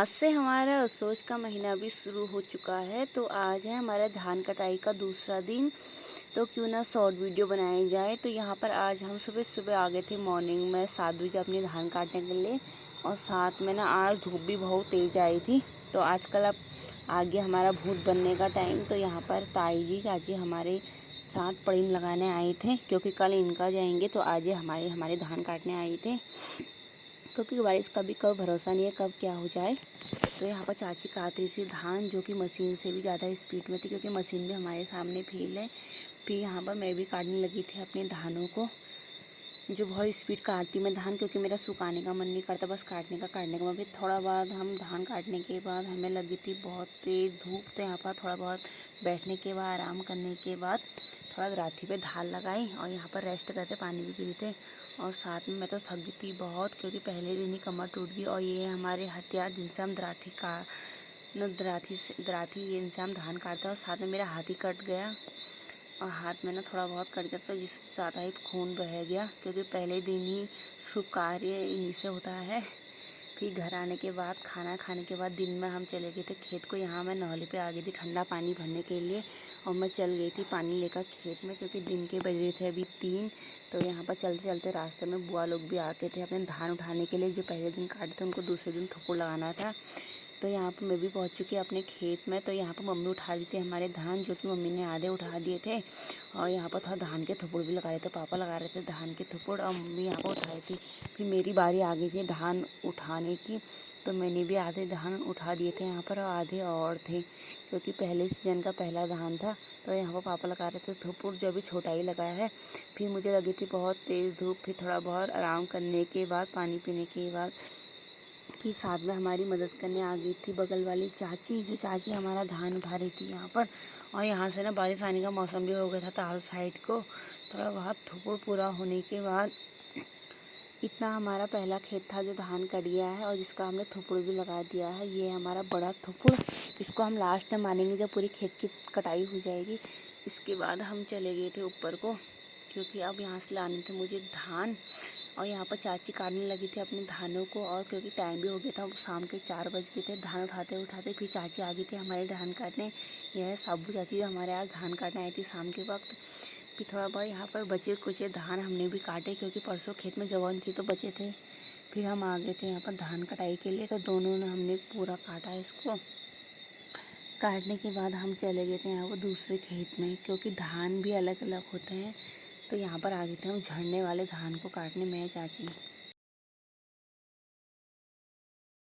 आज से हमारा सोच का महीना भी शुरू हो चुका है। तो आज है हमारा धान कटाई का दूसरा दिन। तो क्यों ना शॉर्ट वीडियो बनाई जाए। तो यहाँ पर आज हम सुबह सुबह आ गए थे मॉर्निंग में 7 बजे अपनी धान काटने के लिए। और साथ में ना आज धूप भी बहुत तेज़ आई थी। तो आजकल अब आ गया हमारा भूत बनने का टाइम। तो यहाँ पर ताई जी चाची हमारे साथ पड़ीम लगाने आए थे, क्योंकि कल इनका जाएंगे तो आज ये हमारे धान काटने आए थे। क्योंकि बारिश का भी कब भरोसा नहीं है, कब क्या हो जाए। तो यहाँ पर चाची काट रही थी धान, जो कि मशीन से भी ज़्यादा स्पीड में थी, क्योंकि मशीन भी हमारे सामने फील्ड है। फिर यहाँ पर मैं भी काटने लगी थी अपने धानों को, जो बहुत स्पीड काटती मैं धान, क्योंकि मेरा सुखाने का मन नहीं करता, बस काटने का। फिर थोड़ा बाद हम धान काटने के बाद हमें लगी थी बहुत तेज़ धूप। तो यहाँ पर थोड़ा बहुत बैठने के बाद, आराम करने के बाद, थोड़ा राठी पे धार लगाई और यहाँ पर रेस्ट करते, पानी भी पी थे। और साथ में मैं तो थक गई थी बहुत, क्योंकि पहले दिन ही कमर टूट गई। और ये हमारे हथियार जिनसे हम दराठी इनसे हम धान काटते हैं। और साथ में मेरा हाथ ही कट गया, और हाथ में ना थोड़ा बहुत कट गया, तो जिससे ज़्यादा ही खून बह गया, क्योंकि पहले दिन ही शुभ कार्य इन्हीं से होता है। फिर घर आने के बाद, खाना खाने के बाद दिन में हम चले गए थे खेत को। यहाँ मैं नहले पे आ गई थी ठंडा पानी भरने के लिए, और मैं चल गई थी पानी लेकर खेत में, क्योंकि दिन के बज रहे थे अभी 3। तो यहाँ पर चलते चलते रास्ते में बुआ लोग भी आके थे अपने धान उठाने के लिए। जो पहले दिन काटे थे उनको दूसरे दिन थोपड़ लगाना था। तो यहाँ पर मैं भी पहुँच चुकी अपने खेत में। तो यहाँ पर मम्मी उठा रही थी हमारे धान, जो कि मम्मी ने आधे उठा दिए थे। और यहाँ पर थोड़ा धान के थोपड़ भी लगा रहे थे, पापा लगा रहे थे धान के थोपड़, और मम्मी यहाँ पर उठा रही थी। फिर मेरी बारी आ गई थी धान उठाने की। तो मैंने भी आधे धान उठा दिए थे यहाँ पर, और आधे और थे, क्योंकि पहले सीजन का पहला धान था। तो यहाँ पर पापा लगा रहे थे थोपड़, जो अभी छोटा ही लगाया है। फिर मुझे लगी थी बहुत तेज़ धूप। फिर थोड़ा बहुत आराम करने के बाद, पानी पीने के बाद, फिर साथ में हमारी मदद करने आ गई थी बगल वाली चाची, जो चाची हमारा धान उठा रही थी यहाँ पर। और यहाँ से ना बारिश आने का मौसम भी हो गया था ताल साइड को। थोड़ा बहुत थोपड़ पूरा होने के बाद, इतना हमारा पहला खेत था जो धान कट गया है, और जिसका हमने थोपड़ भी लगा दिया है। ये हमारा बड़ा थोपड़, इसको हम लास्ट में मानेंगे जब पूरी खेत की कटाई हो जाएगी। इसके बाद हम चले गए थे ऊपर को, क्योंकि अब यहाँ से लाने थे मुझे धान। और यहाँ पर चाची काटने लगी थी अपने धानों को, और क्योंकि टाइम भी हो गया था, शाम के 4 बज गए थे धान उठाते उठाते। फिर चाची आ गई थी हमारे धान काटने। यह है साबू चाची, जो हमारे यहाँ धान काटने आई थी शाम के वक्त। फिर थोड़ा बहुत यहाँ पर बचे कुचे धान हमने भी काटे, क्योंकि परसों खेत में जवान थी तो बचे थे। फिर हम आ गए थे यहाँ पर धान कटाई के लिए। तो दोनों ने हमने पूरा काटा इसको। काटने के बाद हम चले गए थे यहाँ पर दूसरे खेत में, क्योंकि धान भी अलग अलग होते हैं। तो यहाँ पर आ गए थे हम झड़ने वाले धान को काटने, मैं चाची।